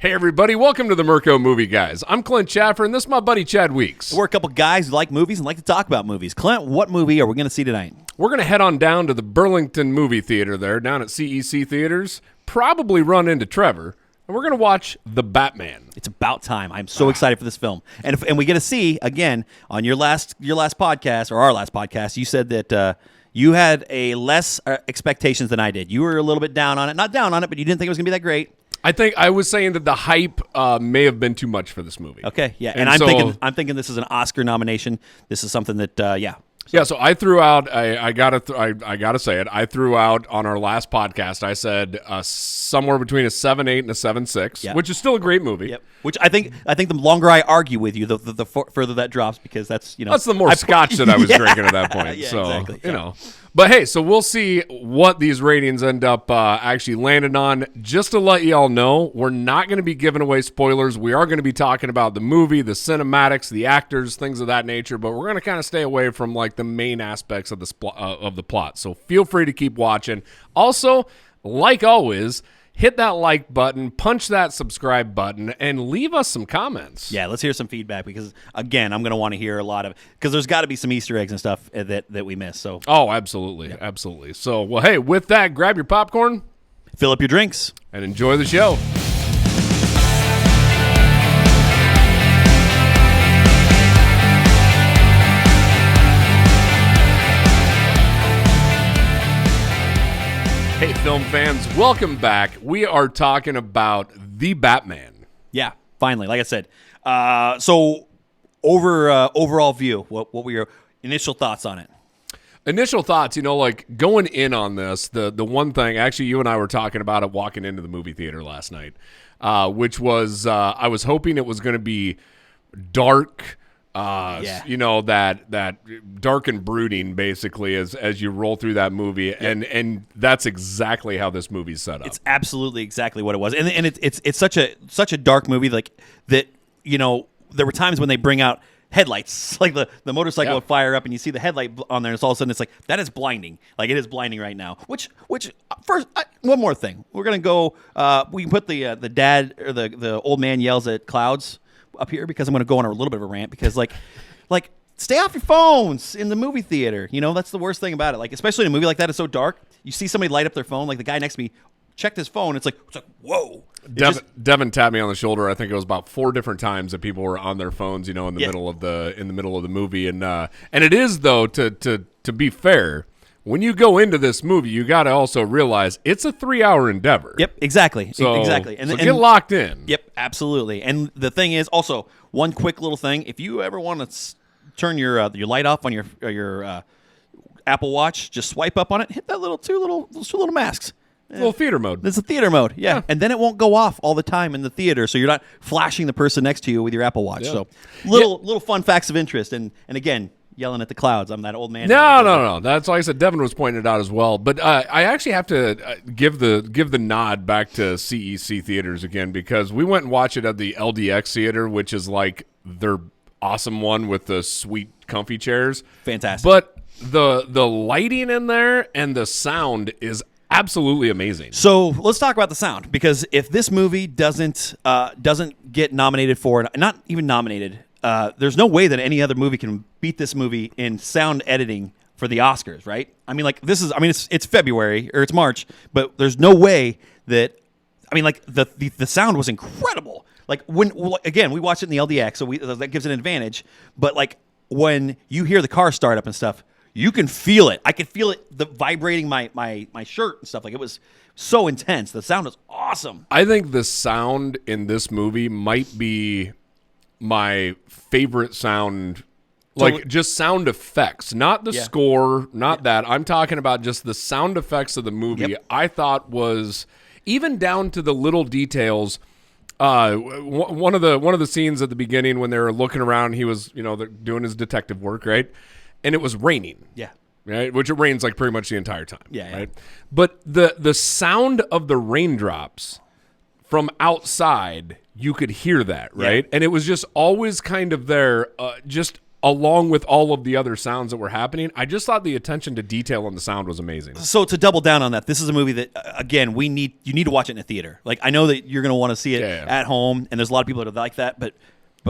Hey everybody, welcome to the Mirko Movie Guys. I'm Clint Chaffer, and this is my buddy Chad Weeks. We're a couple guys who like movies and like to talk about movies. Clint, what movie are we going to see tonight? We're going to head on down to the Burlington Movie Theater there, down at CEC Theaters, probably run into Trevor, and we're going to watch The Batman. It's about time. I'm so excited for this film. And we get to see, again, on your last podcast, or our last podcast, you said that you had a less expectations than I did. You were a little bit down on it. Not down on it, but you didn't think it was going to be that great. I think I was saying that the hype may have been too much for this movie. Okay, yeah, and I'm thinking this is an Oscar nomination. This is something that, yeah. Yeah, so I threw out. I gotta say it. I threw out on our last podcast. I said somewhere between a 7.8 and a 7.6, which is still a great movie. Yep. Which I think the longer I argue with you, the further that drops, because that's that's the more scotch that I was drinking at that point. Yeah, so exactly. you know. But hey, so we'll see what these ratings end up actually landing on. Just to let you all know, we're not going to be giving away spoilers. We are going to be talking about the movie, the cinematics, the actors, things of that nature. But we're going to kind of stay away from like the main aspects of the plot. So feel free to keep watching. Also, like always, hit that like button, punch that subscribe button, and leave us some comments. Yeah, let's hear some feedback because, again, I'm going to want to hear a lot of – because there's got to be some Easter eggs and stuff that we missed. So. Oh, absolutely. Yeah. Absolutely. So, well, hey, with that, grab your popcorn. Fill up your drinks. And enjoy the show. Hey, film fans, welcome back. We are talking about The Batman. Yeah, finally. Like I said, so overall view, what were your initial thoughts on it? Initial thoughts, like going in on this, the one thing, actually you and I were talking about it walking into the movie theater last night, which was I was hoping it was going to be dark, that dark and brooding basically as you roll through that movie, and that's exactly how this movie's set up. It's absolutely exactly what it was, and it's such a dark movie, like that. There were times when they bring out headlights, like the motorcycle would fire up, and you see the headlight on there, and all of a sudden it's like that is blinding, like it is blinding right now. Which first, one more thing, we're gonna go. We can put the dad or the old man yells at clouds up here because I'm going to go on a little bit of a rant because like stay off your phones in the movie theater. That's the worst thing about it. Like, especially in a movie like that, it's so dark. You see somebody light up their phone, like the guy next to me checked his phone. It's like whoa. Devin tapped me on the shoulder. I think it was about 4 different times that people were on their phones, in the middle of the movie. And it is, though, to be fair, when you go into this movie, you got to also realize it's a 3-hour endeavor. Yep, exactly. Exactly. And get locked in. Yep, absolutely. And the thing is, also, one quick little thing, if you ever want to turn your light off on your Apple Watch, just swipe up on it, hit that two little masks. Little theater mode. It's a theater mode, yeah. And then it won't go off all the time in the theater, so you're not flashing the person next to you with your Apple Watch. Yeah. So little fun facts of interest. And again, yelling at the clouds. I'm that old man. No. That's like I said. Devin was pointing it out as well. But I actually have to give the nod back to CEC Theaters again because we went and watched it at the LDX Theater, which is like their awesome one with the sweet, comfy chairs. Fantastic. But the lighting in there and the sound is absolutely amazing. So let's talk about the sound because if this movie doesn't get nominated for it, not even nominated. There's no way that any other movie can beat this movie in sound editing for the Oscars, right? I mean, like it's February or it's March, but there's no way that the sound was incredible. Like again, we watched it in the LDX, so that gives an advantage. But like when you hear the car start up and stuff, you can feel it. I could feel it vibrating my shirt and stuff. Like it was so intense. The sound was awesome. I think the sound in this movie might be my favorite sound, just sound effects, not the score, not that. I'm talking about just the sound effects of the movie. Yep. I thought was even down to the little details. One of the scenes at the beginning when they were looking around, he was they're doing his detective work, right? And it was raining. Yeah. Right, which it rains like pretty much the entire time. Yeah. Right. But the sound of the raindrops from outside, you could hear that, right? Yeah. And it was just always kind of there, just along with all of the other sounds that were happening. I just thought the attention to detail on the sound was amazing. So to double down on that, this is a movie that again you need to watch it in a theater. Like I know that you're going to want to see it at home, and there's a lot of people that are like that, but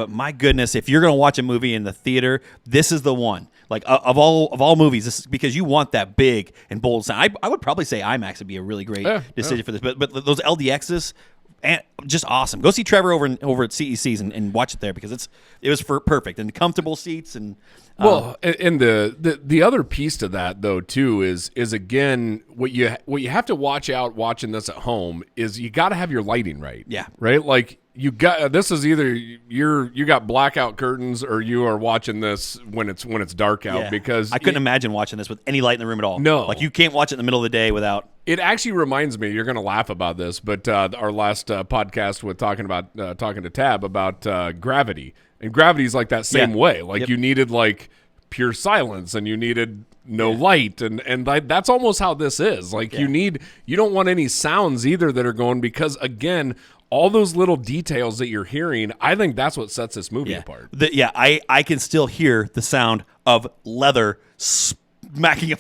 my goodness, if you're going to watch a movie in the theater, this is the one. Like of all movies, this is because you want that big and bold sound. I would probably say IMAX would be a really great decision for this, but those LDXs. And just awesome. Go see Trevor over at CEC's and watch it there because it was perfect and comfortable seats and and the other piece to that though too is again what you have to watch out watching this at home is you got to have your lighting right. Yeah. Right? Like you got this is either you got blackout curtains or you are watching this when it's dark out because I couldn't imagine watching this with any light in the room at all. No. Like you can't watch it in the middle of the day without. It actually reminds me, you're going to laugh about this, but our last podcast with talking to Tab about Gravity. And Gravity is like that same way. Like you needed like pure silence and you needed no light. And that's almost how this is. Like you don't want any sounds either that are going because, again, all those little details that you're hearing, I think that's what sets this movie apart. I can still hear the sound of leather smacking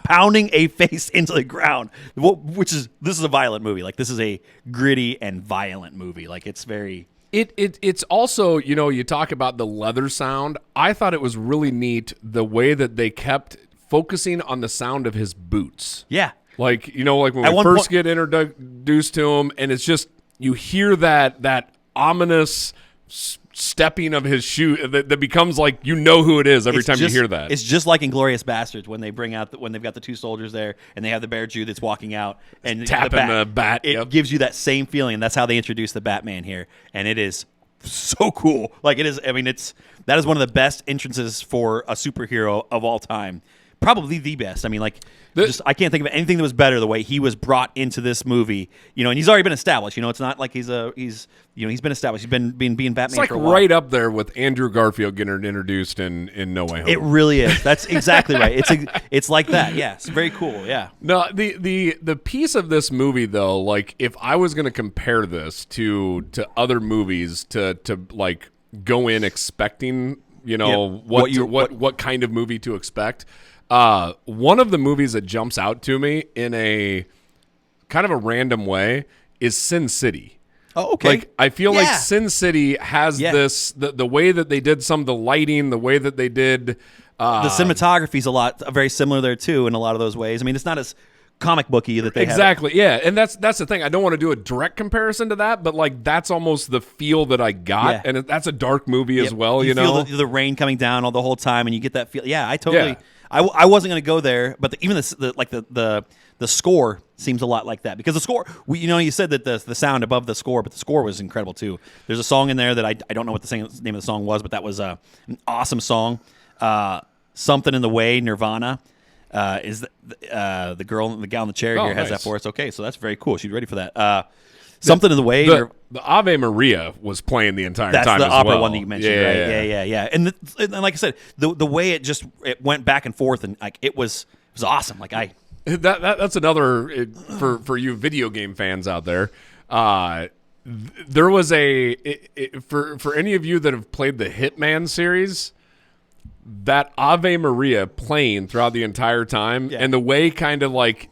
pounding a face into the ground, this is a violent movie. Like this is a gritty and violent movie. Like it's very. It's also, you talk about the leather sound. I thought it was really neat the way that they kept focusing on the sound of his boots. Yeah. Like, like when we first get introduced to him, and it's just, you hear that ominous stepping of his shoe that becomes like who it is every time you hear that. It's just like Inglourious Bastards when they bring out when they've got the two soldiers there and they have the bear Jew that's walking out and tapping the bat. It gives you that same feeling, and that's how they introduce the Batman here, and it is so cool. Like it is. I mean, that is one of the best entrances for a superhero of all time. Probably the best. I mean, like, I can't think of anything that was better the way he was brought into this movie. And he's already been established. It's not like he's been established. He's been being Batman. It's like for a while. Right up there with Andrew Garfield getting introduced in No Way Home. It really is. That's exactly right. It's like that. Yeah, it's very cool. Yeah. No, the piece of this movie though, like if I was going to compare this to other movies, to like go in expecting, what kind of movie to expect. One of the movies that jumps out to me in a kind of a random way is Sin City. Oh, okay. Like I feel like Sin City has this the way that they did some of the lighting, the way that they did the cinematography is very similar there too in a lot of those ways. I mean, it's not as comic booky that they exactly and that's the thing. I don't want to do a direct comparison to that, but like that's almost the feel that I got, and that's a dark movie as well. You feel the rain coming down all the whole time, and you get that feel. Yeah, I totally. I wasn't going to go there, but even the score seems a lot like that because the score. You said that the sound above the score, but the score was incredible too. There's a song in there that I don't know what the name of the song was, but that was an awesome song. Something in the Way, Nirvana. Is the gal in the chair here has that for us? Okay, so that's very cool. She's ready for that. Something in the Way. The Ave Maria was playing the entire time. That's the as opera well. one that you mentioned, right? Yeah. And like I said, the way it went back and forth, and like it was awesome. Like that's another for you video game fans out there. There was for any of you that have played the Hitman series. That Ave Maria playing throughout the entire time, and the way kind of like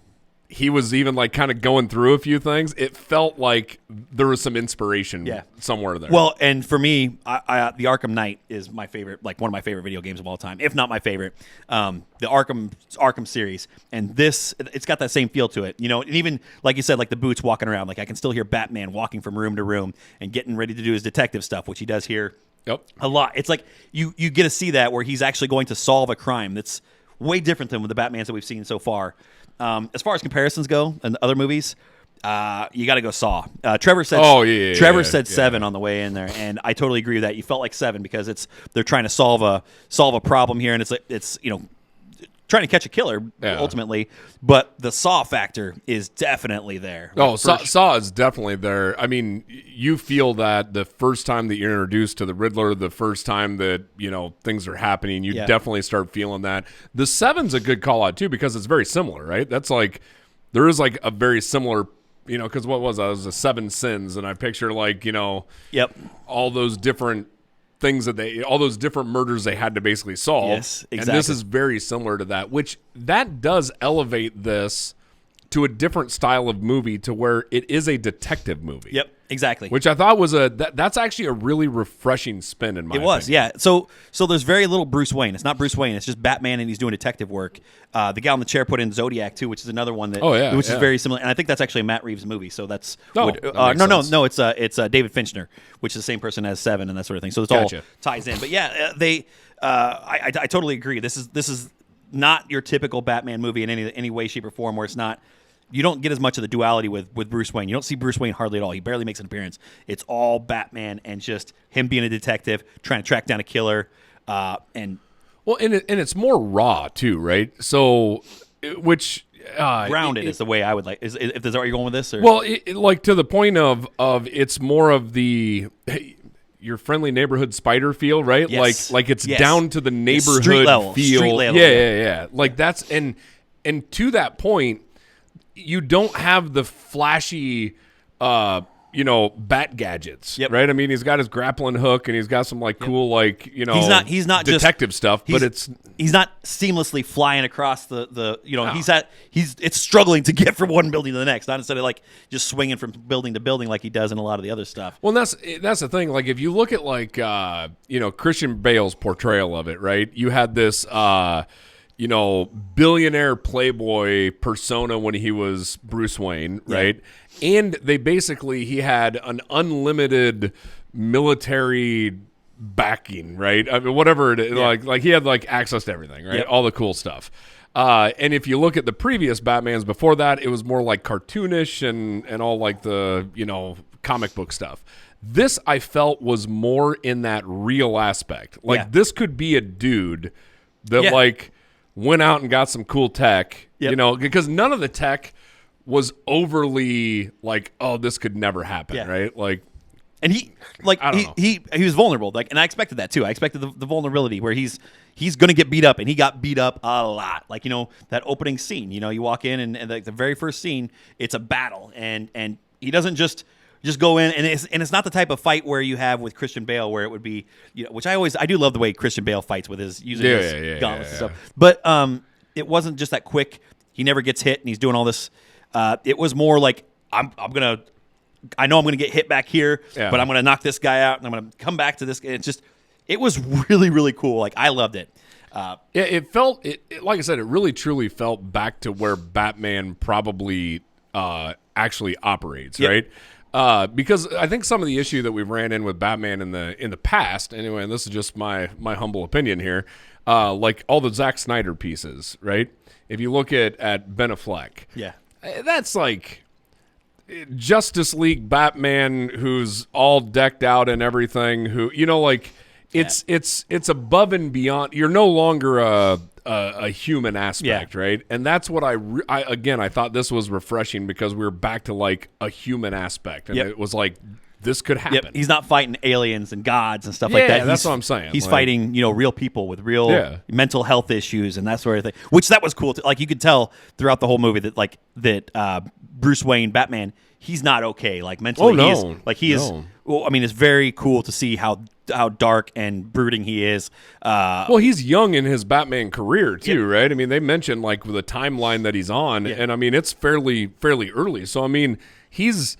he was even like kind of going through a few things, it felt like there was some inspiration somewhere there. Well, and for me, the Arkham Knight is my favorite, like one of my favorite video games of all time, if not my favorite. The Arkham series, and it's got that same feel to it, and even like you said, like the boots walking around, like I can still hear Batman walking from room to room and getting ready to do his detective stuff, which he does here. Yep. A lot. It's like you get to see that where he's actually going to solve a crime that's way different than with the Batmans that we've seen so far. As far as comparisons go and other movies, you got to go Saw. Trevor said Trevor said 7 on the way in there, and I totally agree with that. You felt like 7 because they're trying to solve a problem here, and it's trying to catch a killer ultimately, but the Saw factor is definitely there. Saw is definitely there. I mean, you feel that the first time that you're introduced to the Riddler, the first time that things are happening, you definitely start feeling that. The 7's a good call out too because it's very similar, right? That's like there is like a very similar. Because what was that? It was the 7 sins, and I picture like all those different things that all those different murders they had to basically solve. Yes, exactly. And this is very similar to that, which that does elevate this to a different style of movie to where it is a detective movie. Yep, exactly. Which I thought was that's actually a really refreshing spin in my opinion. It was, yeah. So there's very little Bruce Wayne. It's not Bruce Wayne. It's just Batman, and he's doing detective work. The gal in the chair put in Zodiac too, which is another one that, which is very similar. And I think that's actually a Matt Reeves movie. So that's no. It's David Fincher, which is the same person as Seven and that sort of thing. So it's all ties in. But yeah, I totally agree. This is not your typical Batman movie in any way, shape, or form. Where it's not. You don't get as much of the duality with Bruce Wayne. You don't see Bruce Wayne hardly at all. He barely makes an appearance. It's all Batman and just him being a detective, trying to track down a killer. And it's more raw too, right? So, which grounded is the way I would like. Is that where you're going with this? Or? Well, like to the point of it's more of the your friendly neighborhood spider feel, right? Yes. Like it's down to the neighborhood street level feel. Street level, yeah. Like that's and to that point. You don't have the flashy, bat gadgets, right? I mean, he's got his grappling hook and he's got some cool, he's not detective just, stuff, but he's not seamlessly flying across it's struggling to get from one building to the next, not instead of just swinging from building to building like he does in a lot of the other stuff. Well, that's the thing. Like if you look at Christian Bale's portrayal of it, right? You had this. Billionaire playboy persona when he was Bruce Wayne, right? Yeah. And he had an unlimited military backing, right? I mean, whatever it is, like he had access to everything, right? Yep. All the cool stuff. And if you look at the previous Batmans before that, it was more cartoonish and all the, comic book stuff. This I felt was more in that real aspect. This could be a dude that went out and got some cool tech, because none of the tech was overly this could never happen, right? And he was vulnerable, and I expected that too. I expected the vulnerability where he's going to get beat up, and he got beat up a lot. That opening scene, you walk in and the very first scene, it's a battle, and he doesn't just go in, and it's not the type of fight where you have with Christian Bale, where it would be, which I do love the way Christian Bale fights with his using his gauntlets and stuff. But it wasn't just that quick. He never gets hit, and he's doing all this. It was more like I know I'm gonna get hit back here, but I'm gonna knock this guy out, and I'm gonna come back to this. It was really really cool. I loved it. It felt like I said, it really truly felt back to where Batman probably actually operates, right? Because I think some of the issue that we've ran in with Batman in the past, anyway, and this is just my humble opinion here, all the Zack Snyder pieces, right? If you look at Ben Affleck, that's Justice League Batman who's all decked out and everything. Who it's above and beyond. You're no longer a human aspect, right? And that's what I thought this was refreshing because we were back to a human aspect, and it was this could happen. Yep. He's not fighting aliens and gods and stuff like that. That's what I'm saying. He's fighting, real people with real mental health issues and that sort of thing. Which that was cool. You could tell throughout the whole movie that Bruce Wayne, Batman, he's not okay. Mentally, he is. Well, I mean, it's very cool to see how dark and brooding he is. Well, he's young in his Batman career too, right? I mean, they mentioned the timeline that he's on, and I mean, it's fairly early. So I mean, he's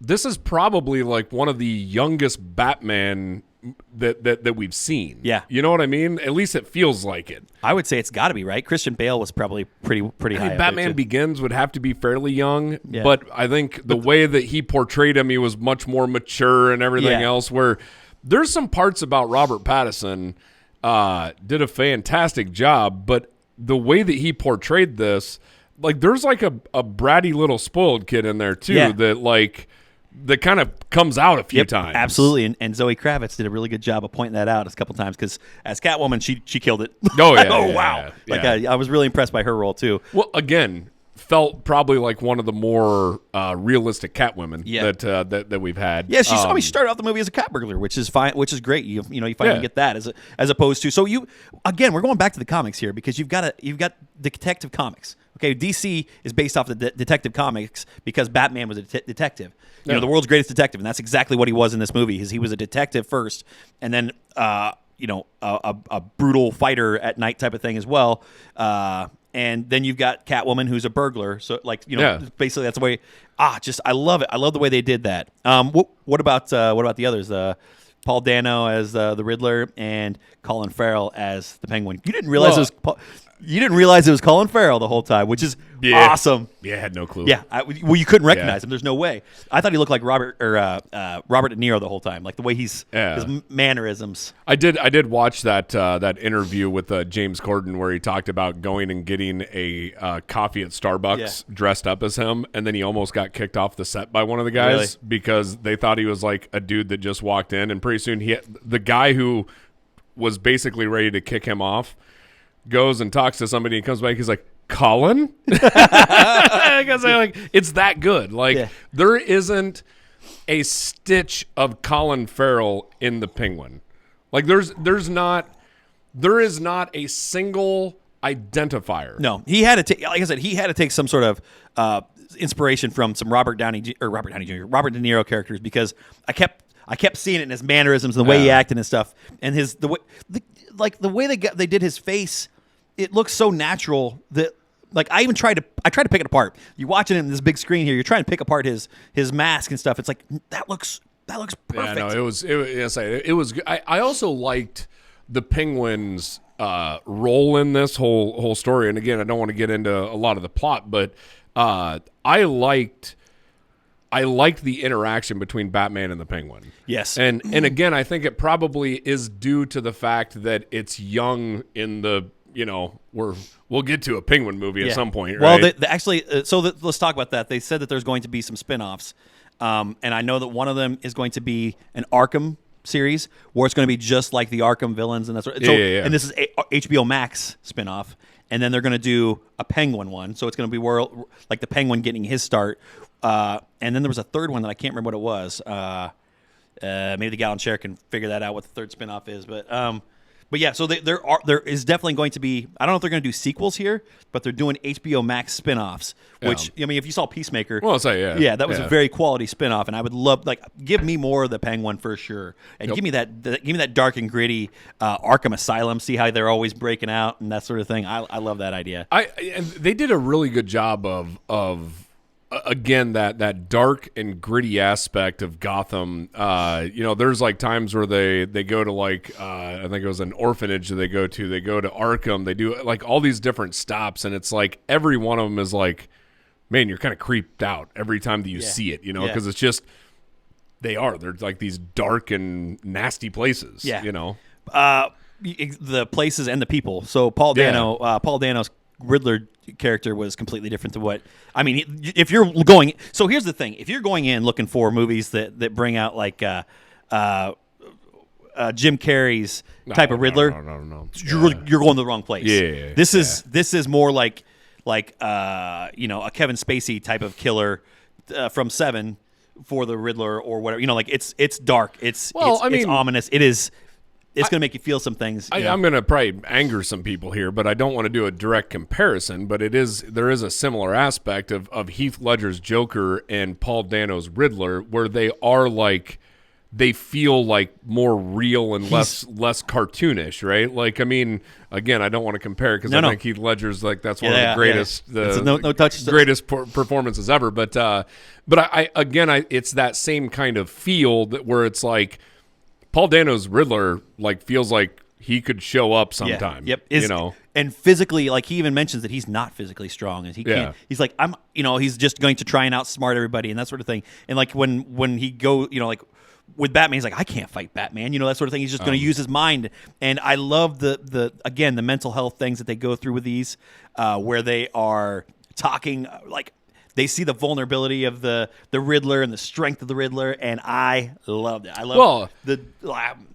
this is probably one of the youngest Batman that we've seen. Yeah, you know what I mean? At least it feels like it. I would say it's got to be, right. Christian Bale was probably pretty high. Batman Begins would have to be fairly young, but I think the way that he portrayed him, he was much more mature and everything else. Where there's some parts about Robert Pattinson did a fantastic job, but the way that he portrayed this, there's a bratty little spoiled kid in there too that kind of comes out a few times. Absolutely, and Zoe Kravitz did a really good job of pointing that out a couple times because as Catwoman, she killed it. Oh yeah! Wow! I was really impressed by her role too. Well, again, felt probably one of the more realistic Catwomen that we've had. Yeah, she started off the movie as a cat burglar, which is fine, which is great. You finally get that as opposed to. So we're going back to the comics here because you've got detective comics. Okay, DC is based off the Detective Comics because Batman was a detective. You know, the world's greatest detective, and that's exactly what he was in this movie. He was a detective first, and then a brutal fighter at night type of thing as well. And then you've got Catwoman, who's a burglar. So, basically that's the way. I love it. I love the way they did that. What about the others? Paul Dano as the Riddler and Colin Farrell as the Penguin. You didn't realize it was Colin Farrell the whole time, which is awesome. Yeah, I had no clue. Yeah, you couldn't recognize him. There's no way. I thought he looked like Robert De Niro the whole time, like the way his mannerisms. I did watch that interview with James Corden where he talked about going and getting a coffee at Starbucks dressed up as him, and then he almost got kicked off the set by one of the guys because they thought he was like a dude that just walked in, and pretty soon the guy who was basically ready to kick him off goes and talks to somebody and comes back. He's like, Colin? Because it's that good. There isn't a stitch of Colin Farrell in the Penguin. Like there is not a single identifier. No, he had to take. Like I said, he had to take some sort of inspiration from some Robert De Niro characters because I kept seeing it in his mannerisms and the way he acted and stuff, and the way they did his face. It looks so natural that I tried to pick it apart. You're watching it in this big screen here. You're trying to pick apart his mask and stuff. It's like that looks perfect. Yeah, no, it was. I also liked the Penguin's role in this whole story. And again, I don't want to get into a lot of the plot, but I liked the interaction between Batman and the Penguin. Yes. And again, I think it probably is due to the fact that it's young in the, we'll get to a Penguin movie at some point, right? Well, let's talk about that. They said that there's going to be some spinoffs. And I know that one of them is going to be an Arkham series where it's going to be just like the Arkham villains and that sort of. And this is HBO Max spinoff. And then they're going to do a Penguin one. So it's going to be like the Penguin getting his start. And then there was a third one that I can't remember what it was. Maybe the gal in chair can figure that out what the third spinoff is. But yeah, so there is definitely going to be. I don't know if they're going to do sequels here, but they're doing HBO Max spinoffs. Which if you saw Peacemaker, well, I'll say that was a very quality spinoff, and I would love give me more of the Penguin for sure, and give me that dark and gritty Arkham Asylum. See how they're always breaking out and that sort of thing. I love that idea. And they did a really good job of. Again, that dark and gritty aspect of Gotham. There's times where they go to I think it was an orphanage that they go to Arkham. They do all these different stops, and it's every one of them is man, you're kind of creeped out every time that you see it, because it's just they're these dark and nasty places. The places and the people. So Paul Dano's Riddler character was completely different to what if you're going. So here's the thing: if you're going in looking for movies that bring out Jim Carrey's type of Riddler, no. You're going to the wrong place. Yeah, this is more like a Kevin Spacey type of killer from Seven for the Riddler or whatever. It's dark. It's ominous. It is. It's going to make you feel some things. I'm going to probably anger some people here, but I don't want to do a direct comparison. But there is a similar aspect of Heath Ledger's Joker and Paul Dano's Riddler, where they are they feel more real and less cartoonish, right? Again, I don't want to compare because I think Heath Ledger's that's one of the greatest, greatest performances ever. But it's that same kind of feel where it's Paul Dano's Riddler feels like he could show up sometime. And physically, he even mentions that he's not physically strong, and he can't. He's he's just going to try and outsmart everybody and that sort of thing. And when he go, with Batman, he's I can't fight Batman, that sort of thing. He's just going to use his mind. And I love the mental health things that they go through with these, where they are talking they see the vulnerability of the Riddler and the strength of the Riddler, and I loved it. I love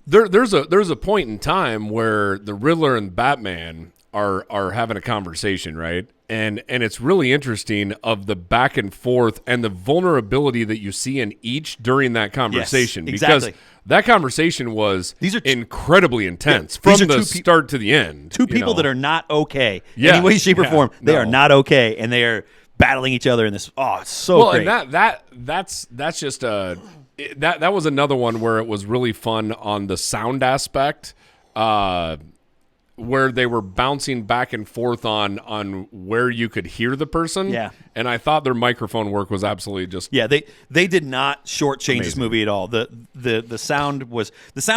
there's a point in time where the Riddler and Batman are having a conversation, right? and it's really interesting of the back and forth and the vulnerability that you see in each during that conversation. Yes, exactly. Because that conversation was These are incredibly intense these from are the start to the end. Two people that are not okay. Yeah, Any way, shape, or yeah, form. They no. are not okay, and they are battling each other in this. Oh, it's so great. And that's just that was another one where it was really fun on the sound aspect, where they were bouncing back and forth on where you could hear the person. Yeah. And I thought their microphone work was absolutely just they did not shortchange this amazing. movie at all. The sound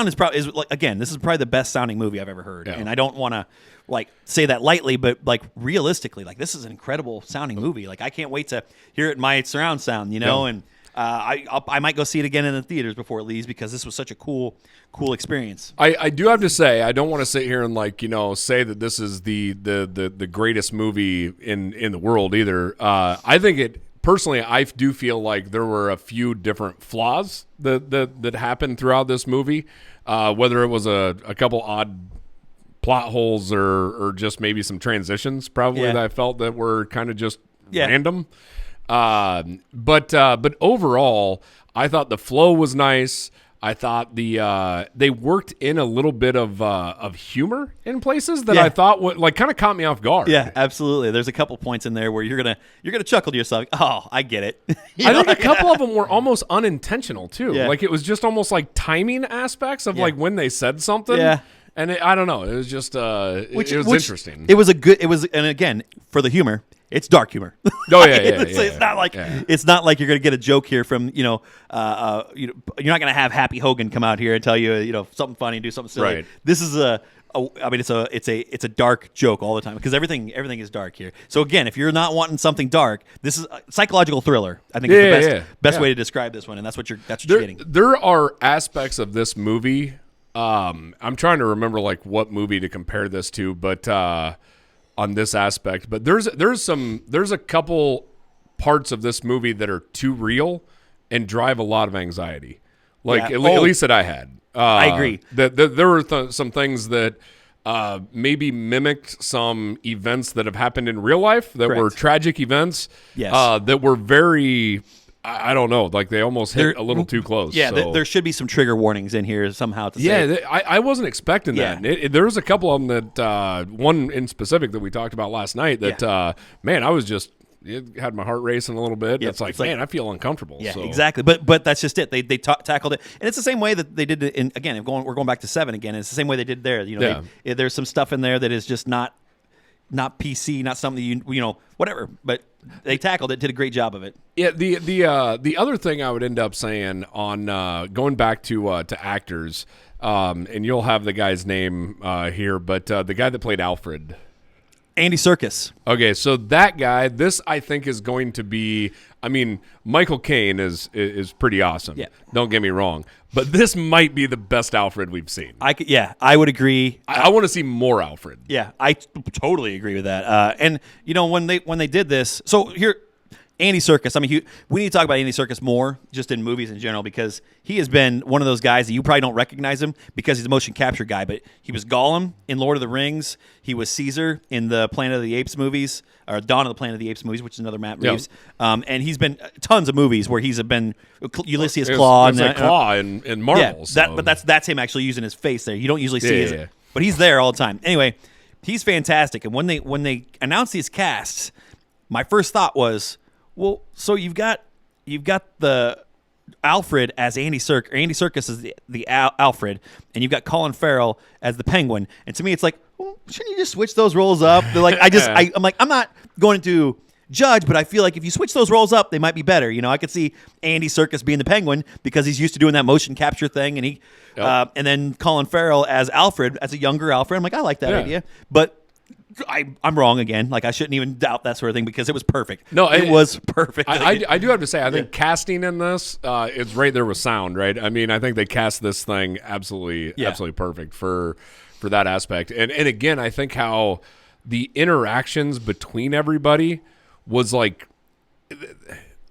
is probably like, again, this is probably the best sounding movie I've ever heard. Yeah. And I don't want to like say that lightly, but like realistically, like this is an incredible sounding movie. Like I can't wait to hear it in my surround sound, you know, and I might go see it again in the theaters before it leaves because this was such a cool experience. I do have to say, I don't want to sit here and say that this is the greatest movie in the world either. I think it personally, I do feel like there were a few different flaws that happened throughout this movie, whether it was a couple odd plot holes or just maybe some transitions probably that I felt that were kind of just random. But overall, I thought the flow was nice. I thought they worked in a little bit of humor in places that I thought would kind of caught me off guard. Yeah, absolutely. There's a couple points in there where you're gonna chuckle to yourself. Oh, I get it. I think a couple of them were almost unintentional too. Yeah. Like it was just almost like timing aspects of like when they said something. Yeah. And I don't know. It was just it was interesting. And again, for the humor, it's dark humor. Oh yeah, It's not like it's not like you're going to get a joke here from you're not going to have Happy Hogan come out here and tell you something funny and do something silly. Right. This is it's a dark joke all the time because everything is dark here. So again, if you're not wanting something dark, this is a psychological thriller. I think is the best way to describe this one, and that's what you're getting. There are aspects of this movie. I'm trying to remember what movie to compare this to, but on this aspect, but there's a couple parts of this movie that are too real and drive a lot of anxiety. At least that I had. I agree. That there were some things that maybe mimicked some events that have happened in real life that were tragic events. Yes. That were very. I don't know. They almost hit a little too close. Yeah, so. there should be some trigger warnings in here somehow. To say. I wasn't expecting that. There was a couple of them that one in specific that we talked about last night. That man, I was just had my heart racing a little bit. It's like, man, I feel uncomfortable. Yeah, so. exactly. But that's just it. They tackled it, and it's the same way that they did it. We're going back to 7 again. It's the same way they did there. There's some stuff in there that is just not PC, not something whatever. But they tackled it, did a great job of it. Yeah, the other thing I would end up saying on going back to actors, and you'll have the guy's name here, but the guy that played Alfred, Andy Serkis. Okay, so that guy, this I think is going to be. I mean, Michael Caine is pretty awesome. Yeah. Don't get me wrong, but this might be the best Alfred we've seen. I would agree. I want to see more Alfred. Yeah, I totally agree with that. And when they did this, so here, Andy Serkis. I mean, we need to talk about Andy Serkis more, just in movies in general, because he has been one of those guys that you probably don't recognize him because he's a motion capture guy. But he was Gollum in Lord of the Rings. He was Caesar in the Planet of the Apes movies, or Dawn of the Planet of the Apes movies, which is another Matt Reeves. Yep. And he's been tons of movies where he's been Ulysses Claw. It's Claw in Marvel. Yeah, so. But that's him actually using his face there. You don't usually see it, but he's there all the time. Anyway, he's fantastic. And when they announced these casts, my first thought was, well, so you've got the Alfred as Andy Serkis. Andy Serkis is the Alfred, and you've got Colin Farrell as the Penguin. And to me, it's like, well, shouldn't you just switch those roles up? They're like, I'm not going to judge, but I feel like if you switch those roles up, they might be better. I could see Andy Serkis being the Penguin because he's used to doing that motion capture thing, and and then Colin Farrell as Alfred, as a younger Alfred. I'm like, I like that idea, but. I'm wrong again. I shouldn't even doubt that sort of thing because it was perfect. No, it was perfect. I do have to say, I think casting in this is right there with sound, right? I mean, I think they cast this thing absolutely perfect for that aspect. And again, I think how the interactions between everybody was like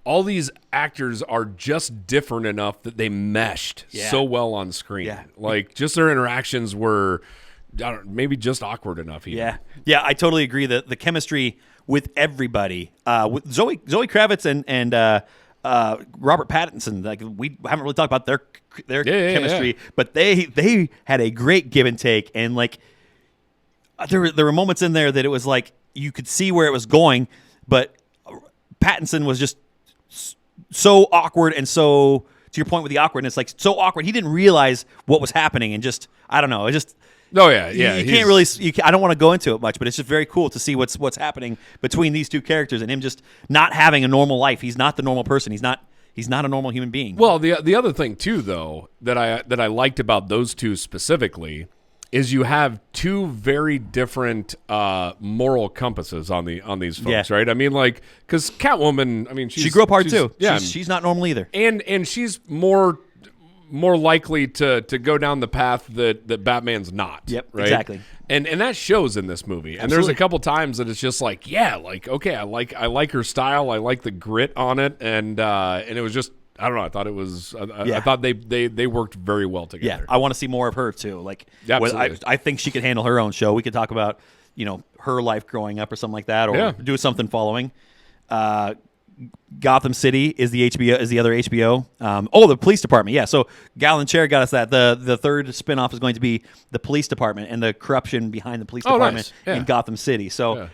all these actors are just different enough that they meshed so well on screen. Yeah. Just their interactions were maybe just awkward enough. Even. Yeah, I totally agree. The chemistry with everybody, with Zoe Kravitz and Robert Pattinson, like we haven't really talked about their chemistry, but they had a great give and take, and like there were moments in there that it was like you could see where it was going, but Pattinson was just so awkward, and so to your point with the awkwardness, like so awkward, he didn't realize what was happening, and just I don't know, it just. Oh yeah. You can't really. I don't want to go into it much, but it's just very cool to see what's happening between these two characters and him just not having a normal life. He's not the normal person. He's not a normal human being. Well, the other thing too, though, that I liked about those two specifically is you have two very different moral compasses on these folks, right? I mean, like because Catwoman, I mean, she grew up hard too. Yeah, she's not normal either, and she's more likely to go down the path that Batman's not. Yep, right? exactly. And that shows in this movie. And Absolutely. there's a couple times that it's just like, yeah, like okay, I like her style, I like the grit on it, and it was just I don't know. I thought it was. I thought they worked very well together. Yeah, I want to see more of her too. Like, I think she could handle her own show. We could talk about her life growing up or something like that, or do something following. Gotham City is the other HBO. The police department. Yeah, so Gal and Chair got us that. The third spinoff is going to be the police department and the corruption behind the police department in Gotham City. So,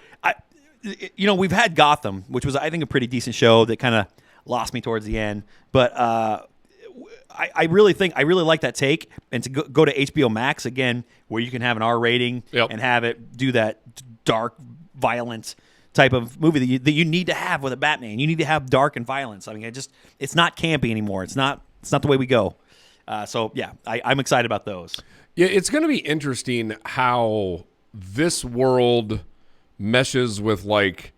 we've had Gotham, which was I think a pretty decent show that kind of lost me towards the end. But I really like that take, and to go to HBO Max again, where you can have an R rating and have it do that dark, violent type of movie that you need to have with a Batman. You need to have dark and violence. I mean, it's not campy anymore. It's not the way we go. I'm excited about those. Yeah, it's going to be interesting how this world meshes with like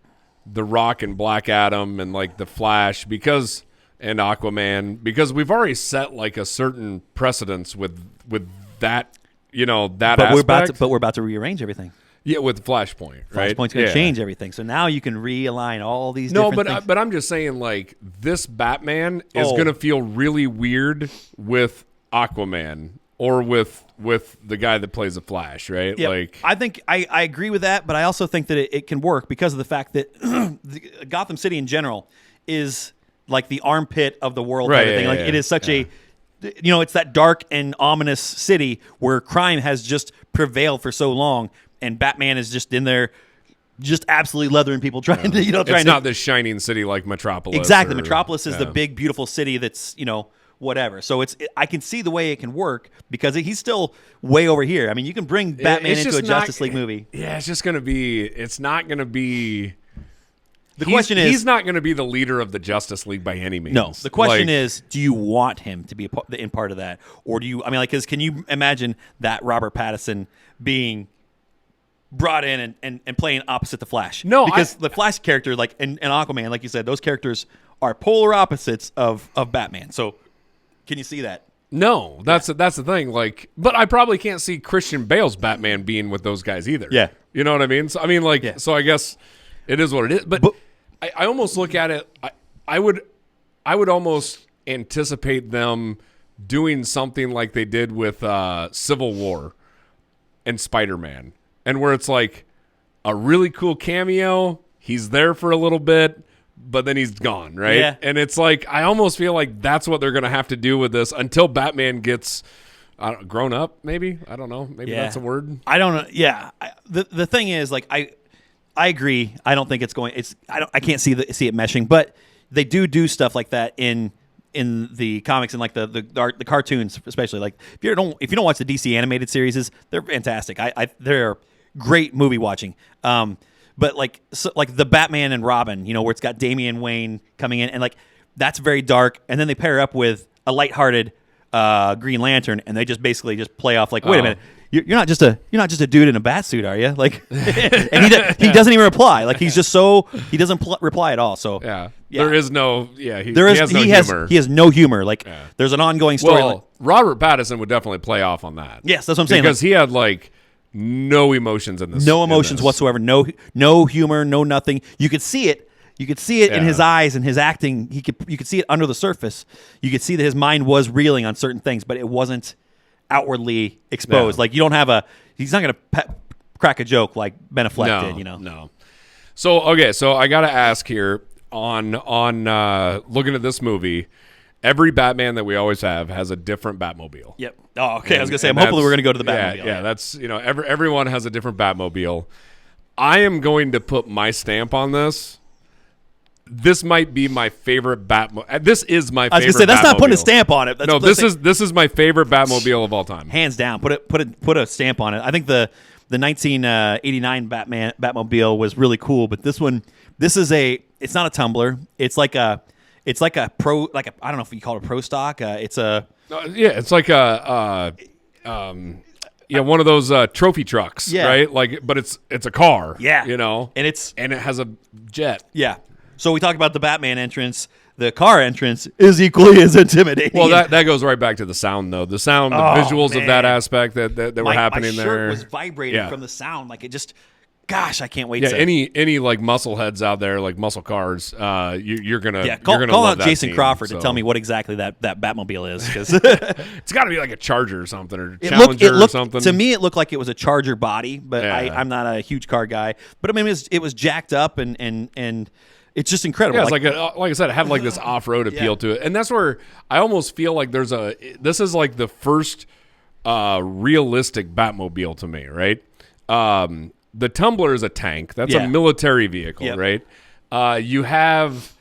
The Rock and Black Adam and like the Flash and Aquaman, because we've already set like a certain precedence with that, that aspect. But we're about to rearrange everything. Yeah, with Flashpoint, right? Flashpoint's going to change everything. So now you can realign all these different things. But I'm just saying, like, this Batman is going to feel really weird with Aquaman or with the guy that plays the Flash, right? Yep. Like, I think I agree with that, but I also think that it can work because of the fact that Gotham City in general is like the armpit of the world kind of thing. Like, it is such a... it's that dark and ominous city where crime has just prevailed for so long, and Batman is just in there, just absolutely leathering people, trying to, it's not this shining city like Metropolis. Exactly, Metropolis is the big, beautiful city that's, whatever. So I can see the way it can work because he's still way over here. I mean, you can bring Batman into a Justice League movie. Yeah, it's not going to be. The question is, he's not going to be the leader of the Justice League by any means. No, the question is, do you want him to be in part of that, or do you? I mean, like, can you imagine that Robert Pattinson being brought in and playing opposite the Flash? No, because the Flash character, like and Aquaman, like you said, those characters are polar opposites of Batman. So, can you see that? No, that's the thing. Like, but I probably can't see Christian Bale's Batman being with those guys either. Yeah, you know what I mean. So I mean, like, so I guess it is what it is. But I almost look at it. I would almost anticipate them doing something like they did with Civil War and Spider-Man, and where it's like a really cool cameo. He's there for a little bit, but then he's gone, right? Yeah. And it's like I almost feel like that's what they're going to have to do with this until Batman gets grown up. Maybe, I don't know. Maybe that's a word. I don't know. Yeah. The thing is, like, I agree. I don't think it's going. I can't see it meshing, but they do stuff like that in the comics and like the cartoons, especially. Like if you don't watch the DC animated series, they're fantastic. They're great movie watching. But like the Batman and Robin, where it's got Damian Wayne coming in, and like that's very dark, and then they pair up with a lighthearted Green Lantern, and they just basically play off like, wait a minute. You're not just a dude in a bat suit, are you? Like, and he doesn't even reply. Like he doesn't reply at all. So there is no he has no humor. He has no humor. Like there's an ongoing story. Well, Robert Pattinson would definitely play off on that. Yes, that's what I'm saying. Because he had like no emotions in this. No emotions whatsoever. No humor. No nothing. You could see it. You could see it in his eyes and his acting. You could see it under the surface. You could see that his mind was reeling on certain things, but it wasn't outwardly exposed. No. Like you don't have he's not going to crack a joke like Ben Affleck did. You know. No. So okay, so I got to ask here on looking at this movie. Every Batman that we always have has a different Batmobile. Yep. Oh, okay. I was gonna say, hopefully we're gonna go to the Batmobile. Yeah, that's everyone has a different Batmobile. I am going to put my stamp on this. This might be my favorite Batmobile. This is my favorite. I was gonna say that's Batmobile. not putting a stamp on it. This is my favorite Batmobile of all time. Hands down. Put a stamp on it. I think the 1989 Batmobile was really cool, but this one, it's not a tumbler. It's like a I don't know if you call it a pro stock. It's it's like one of those trophy trucks, right? Like, but it's a car, and it has a jet. Yeah. So we talked about the Batman entrance. The car entrance is equally as intimidating. Well, that goes right back to the sound, though. The sound, the visuals of that aspect that were happening my there. My shirt was vibrating from the sound. Like it just. Gosh, I can't wait. Yeah, any like muscle heads out there, like muscle cars, you're gonna call love out Jason scene, Crawford to tell me what exactly that Batmobile is, because it's got to be like a Charger or something, or Challenger or something. To me, it looked like it was a Charger body, but I'm not a huge car guy. But I mean, it was jacked up and it's just incredible. Yeah, it's like I said, it had like this off road appeal to it, and that's where I almost feel like this is like the first realistic Batmobile to me, right? The Tumbler is a tank. That's a military vehicle, right? You have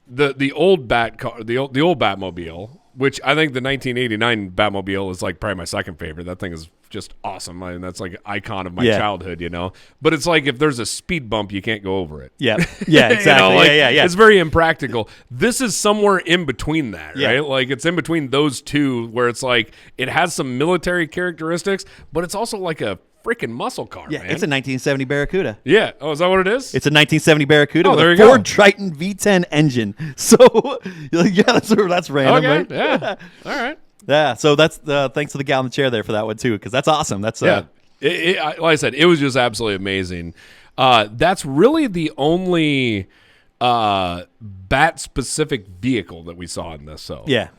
the old the old Batmobile, which I think the 1989 Batmobile is like probably my second favorite. That thing is just awesome. I mean, that's like an icon of my childhood, you know. But it's like if there's a speed bump, you can't go over it. Yeah, yeah, exactly. Yeah. It's very impractical. This is somewhere in between that, right? Like it's in between those two, where it's like it has some military characteristics, but it's also like a freaking muscle car, man. It's a 1970 Barracuda. Yeah. Oh, is that what it is? It's a 1970 Barracuda with a Ford Triton V10 engine. So, that's random, right? Yeah. All right. Yeah. So that's thanks to the gal in the chair there for that one too, because that's awesome. That's like I said, it was just absolutely amazing. That's really the only Bat-specific vehicle that we saw in this. So yeah,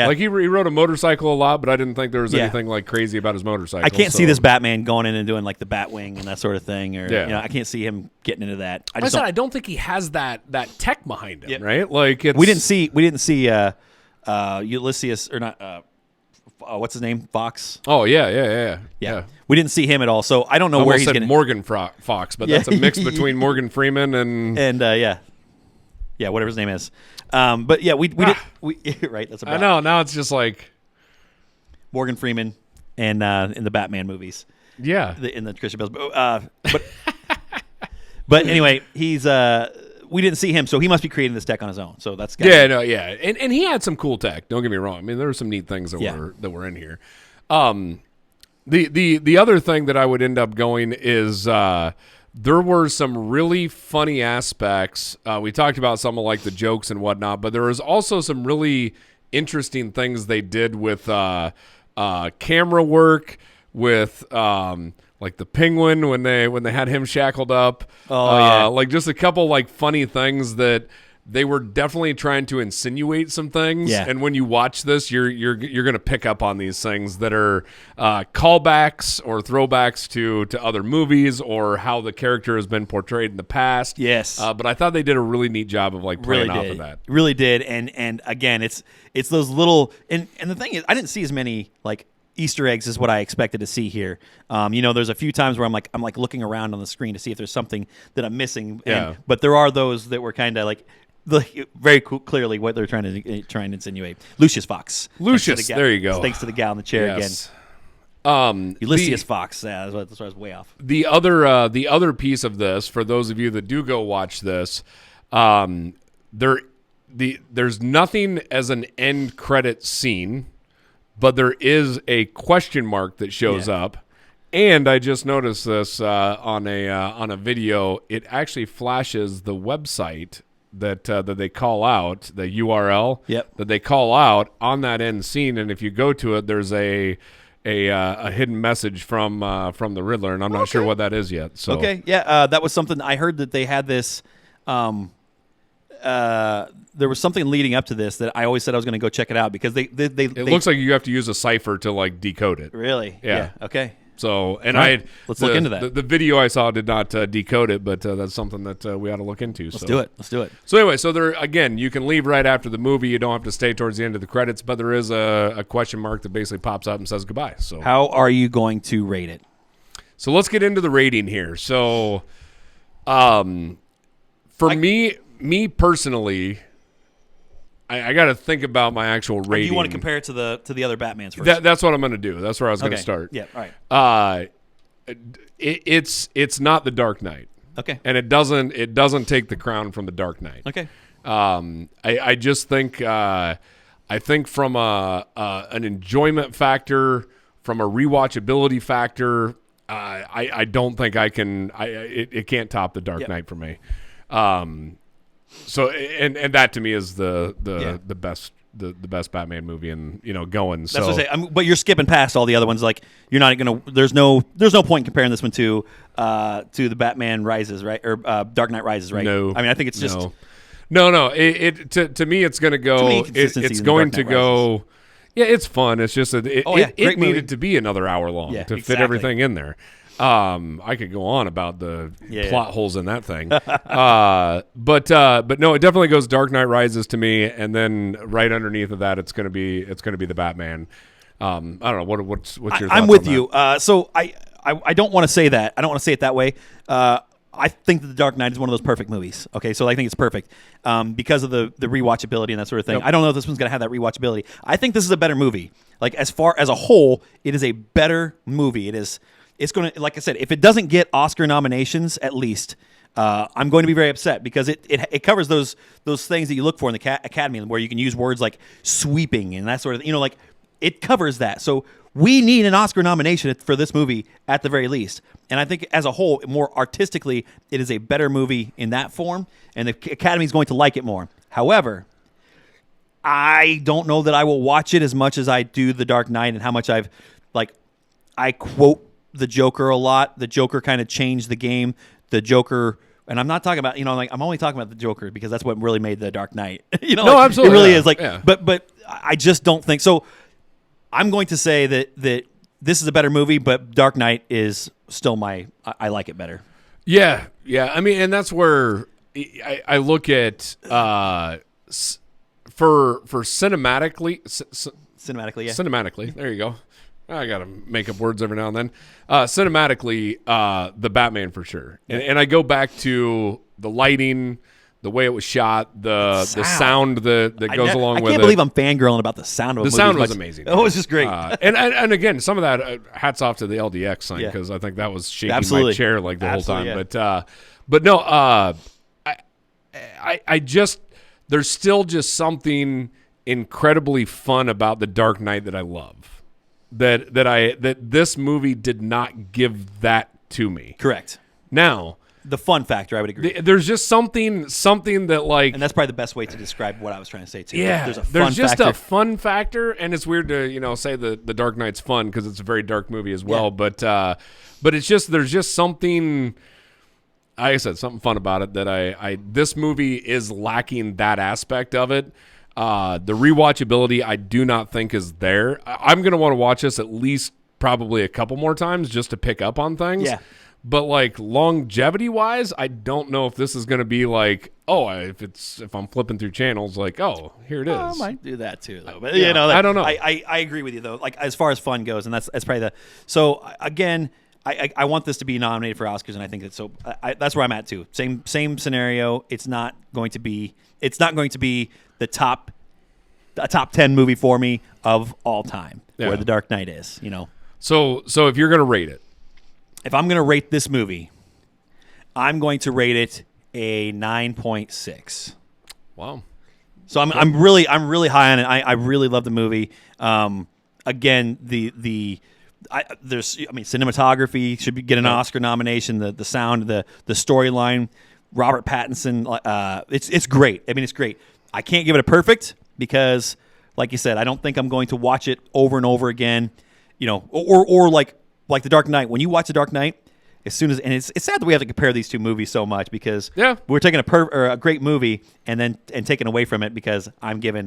like he rode a motorcycle a lot, but I didn't think there was anything like crazy about his motorcycle. I can't see this Batman going in and doing like the Batwing and that sort of thing, or I can't see him getting into that. I don't think he has that tech behind him, right? Like we didn't see Ulysses or not. What's his name? Fox. Oh yeah. We didn't see him at all, so I don't know where he's going. Morgan Fox, but that's a mix between Morgan Freeman and whatever his name is. But yeah, we did right. That's about. I know. Now it's just like Morgan Freeman and in the Batman movies. Yeah, in the Christian Bale's. But anyway, he's we didn't see him, so he must be creating this tech on his own. So that's and he had some cool tech. Don't get me wrong. I mean, there were some neat things that were in here. The other thing that I would end up going is there were some really funny aspects. We talked about some of like the jokes and whatnot, but there was also some really interesting things they did with camera work, with like the Penguin when they had him shackled up. Like just a couple like funny things that they were definitely trying to insinuate some things. Yeah. And when you watch this, you're going to pick up on these things that are callbacks or throwbacks to other movies or how the character has been portrayed in the past. Yes. But I thought they did a really neat job of like playing off of that. Really did. And again, it's those little and the thing is, I didn't see as many like Easter eggs as what I expected to see here. There's a few times where I'm like looking around on the screen to see if there's something that I'm missing. But there are those that were kind of like very clearly what they're trying to insinuate. Lucius Fox. There you go. Thanks to the gal in the chair again. Ulysses Fox. Yeah, that's why I was way off. The other piece of this, for those of you that do go watch this, there's nothing as an end credit scene, but there is a question mark that shows up. And I just noticed this on a video. It actually flashes the website that they call out, the URL that they call out on that end scene. And if you go to it, there's a hidden message from the Riddler, and I'm not sure what that is yet. So that was something I heard that they had this. there was something leading up to this that I always said I was going to go check it out because they looks like you have to use a cipher to like decode it. Really? Yeah. Okay. So, and let's look into that. The video I saw did not decode it, but that's something that we ought to look into. Let's do it. So anyway, so there again, you can leave right after the movie. You don't have to stay towards the end of the credits, but there is a question mark that basically pops up and says goodbye. So how are you going to rate it? So let's get into the rating here. So, for me personally, I got to think about my actual rating. Do you want to compare it to the other Batmans first? That's what I'm going to do. That's where I was going to start. Yeah. All right. It's not the Dark Knight. Okay. And it doesn't take the crown from the Dark Knight. Okay. I just think I think from an enjoyment factor, from a rewatchability factor, I don't think I can. It can't top the Dark Knight for me. So and that to me is the best Batman movie and going. That's what I say. But you're skipping past all the other ones. Like you're not gonna. There's no point comparing this one to the Batman Rises, right? Or Dark Knight Rises, right? No. I mean, I think it's just no. To me, it's gonna go. It's going to go. Rises. Yeah, it's fun. It's just it needed to be another hour long to fit everything in there. I could go on about the plot holes in that thing. But no, it definitely goes Dark Knight Rises to me, and then right underneath of that, it's gonna be the Batman. I don't know what's your thoughts I'm with on you. So I don't want to say that. I don't want to say it that way. I think that The Dark Knight is one of those perfect movies. Okay, so I think it's perfect because of the rewatchability and that sort of thing. Yep. I don't know if this one's going to have that rewatchability. I think this is a better movie. Like as far as a whole, it is a better movie. It's going to, like I said, if it doesn't get Oscar nominations, at least I'm going to be very upset because it covers those things that you look for in the Academy, where you can use words like sweeping and that sort of thing. Like it covers that. So we need an Oscar nomination for this movie at the very least. And I think as a whole, more artistically, it is a better movie in that form, and the Academy is going to like it more. However, I don't know that I will watch it as much as I do The Dark Knight and how much I quote the Joker a lot. The Joker kind of changed the game. The Joker, and I'm not talking about, I'm only talking about the Joker because that's what really made The Dark Knight. No, absolutely. It really is. But I just don't think so. I'm going to say that this is a better movie, but Dark Knight is still I like it better. Yeah. I mean, and that's where I look at for cinematically. Cinematically, yeah. Cinematically, there you go. I got to make up words every now and then. Cinematically, the Batman for sure. And I go back to the lighting, the way it was shot, the sound that goes along with it. I can't believe I'm fangirling about the sound of a movie. The sound was amazing. Oh, it was just great. And again, some of that, hats off to the LDX thing, because I think that was shaking my chair like the whole time. Yeah. But no, I just, there's still just something incredibly fun about The Dark Knight that I love. That this movie did not give that to me. Correct. Now, the fun factor, I would agree. There's just something that like, and that's probably the best way to describe what I was trying to say too. Yeah, there's just a fun factor, and it's weird to say the Dark Knight's fun because it's a very dark movie as well. Yeah. But it's just there's just something, like I said, something fun about it that this movie is lacking that aspect of it. The rewatchability I do not think is there. I'm gonna want to watch this at least probably a couple more times just to pick up on things. Yeah. But like longevity wise, I don't know if this is going to be like, if I'm flipping through channels, like, here it is. I might do that too, though. But I don't know. I agree with you though. Like as far as fun goes, and that's probably so again, I want this to be nominated for Oscars, and I think that that's where I'm at too. Same scenario. It's not going to be the top 10 movie for me of all time, where The Dark Knight is. So if you're going to rate it. If I'm going to rate this movie, I'm going to rate it a 9.6. Wow. So I'm really high on it. I really love the movie. Again, cinematography should get an Oscar nomination. The sound, the storyline, Robert Pattinson. It's great. I mean, it's great. I can't give it a perfect because, like you said, I don't think I'm going to watch it over and over again. Or like The Dark Knight. When you watch The Dark Knight, as soon as, and it's sad that we have to compare these two movies so much because Yeah. we're taking a great movie and taking away from it because I'm given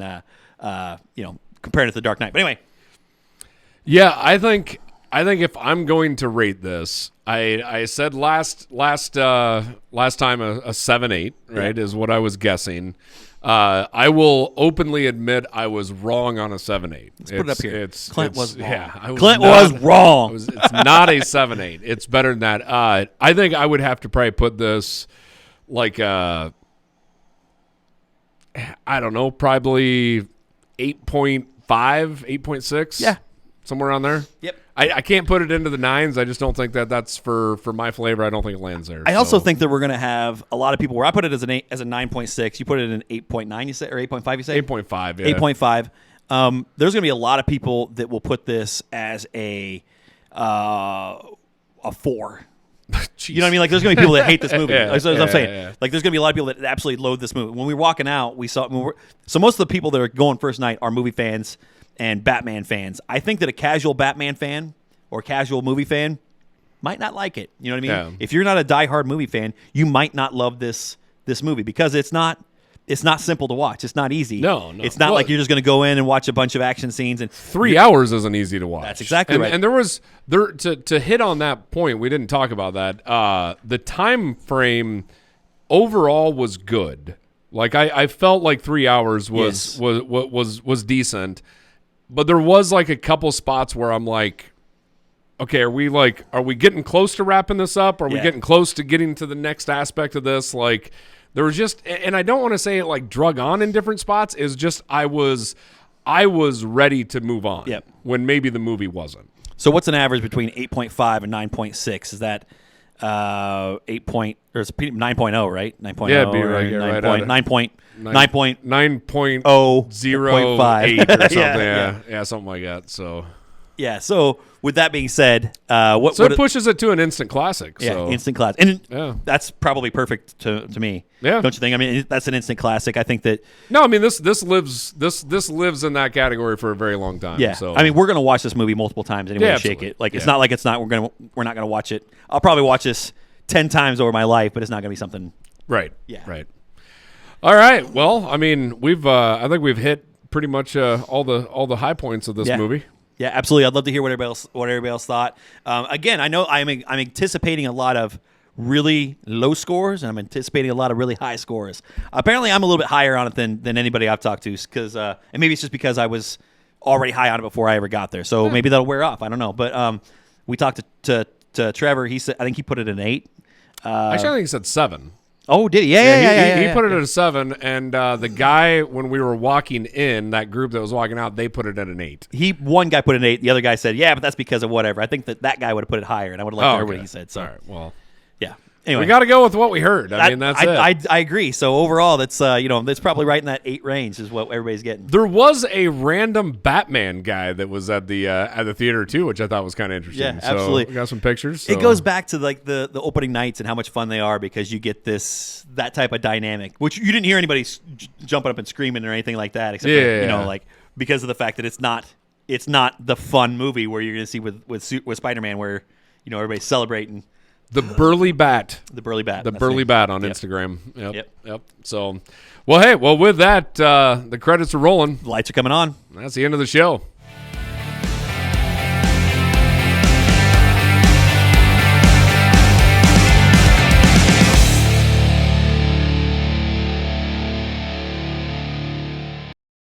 comparing it to The Dark Knight. But anyway, Yeah, I think if I'm going to rate this, I said last time a 7-8, right, is what I was guessing. I will openly admit I was wrong on a 7-8. Let's put it up here. Clint was wrong. Yeah, Clint was wrong. It's not a 7-8. It's better than that. I think I would have to probably put this like I don't know, probably 8.5, 8.6. Yeah. Somewhere around there. Yep. I can't put it into the 9s. I just don't think that's for my flavor. I don't think it lands there. I also think that we're going to have a lot of people where I put it as a 9.6. You put it in 8.9, you say, or 8.5, you say? 8.5, yeah. 8.5. There's going to be a lot of people that will put this as a 4. You know what I mean? Like, there's going to be people that hate this movie. That's what I'm saying. Yeah. Like, there's going to be a lot of people that absolutely loathe this movie. When we were walking out, we saw. So most of the people that are going first night are movie fans and Batman fans. I think that a casual Batman fan or casual movie fan might not like it. You know what I mean? Yeah. If you're not a diehard movie fan, you might not love this movie because it's not simple to watch. It's not easy. No. It's not like you're just going to go in and watch a bunch of action scenes and 3 hours isn't easy to watch. That's exactly right. And there to hit on that point, we didn't talk about that. The time frame overall was good. Like I felt like 3 hours was decent. But there was like a couple spots where I'm like, okay, are we getting close to wrapping this up? Are we getting close to getting to the next aspect of this? Like, there was just, and I don't want to say it like drug on in different spots. It's just I was ready to move on. Yep. When maybe the movie wasn't. So what's an average between 8.5 and 9.6? Is that 9.0, right? 9.0. Yeah, be right. 9.0. 9.008 or something. Yeah, something like that. So yeah. So with that being said, it pushes it to an instant classic. Yeah, so. instant classic, and that's probably perfect to me. Yeah, don't you think? I mean, that's an instant classic. I think that. No, I mean this lives in that category for a very long time. Yeah. So I mean, we're gonna watch this movie multiple times anyway. Yeah, shake it. Like it's not like it's not. We're not gonna watch it. I'll probably watch this 10 times over my life, but it's not gonna be something. Right. Yeah. Right. All right. Well, I mean, I think we've hit pretty much all the high points of this movie. Yeah, absolutely. I'd love to hear what everybody else thought. Again, I know I'm anticipating a lot of really low scores, and I'm anticipating a lot of really high scores. Apparently, I'm a little bit higher on it than anybody I've talked to, because and maybe it's just because I was already high on it before I ever got there. So maybe that'll wear off. I don't know. But we talked to Trevor. He said I think he put it at an 8. Actually, I think he said 7. Oh, did he? Yeah. He put it at a 7, and the guy, when we were walking in, that group that was walking out, they put it at an 8. One guy put an 8. The other guy said, yeah, but that's because of whatever. I think that guy would have put it higher, and I would have liked to hear what he said. So. All right, well. Yeah. Anyway, we got to go with what we heard. I mean, that's it. I agree. So overall, that's that's probably right in that 8 range is what everybody's getting. There was a random Batman guy that was at the theater too, which I thought was kind of interesting. Yeah, absolutely. So we got some pictures. It goes back to like the opening nights and how much fun they are because you get that type of dynamic, which you didn't hear anybody jumping up and screaming or anything like that, except for, like because of the fact that it's not the fun movie where you're going to see with Spider-Man where everybody's celebrating. The Burly Bat. The Burly Bat. The Burly Bat on Instagram. Yep. So, with that, the credits are rolling. The lights are coming on. That's the end of the show.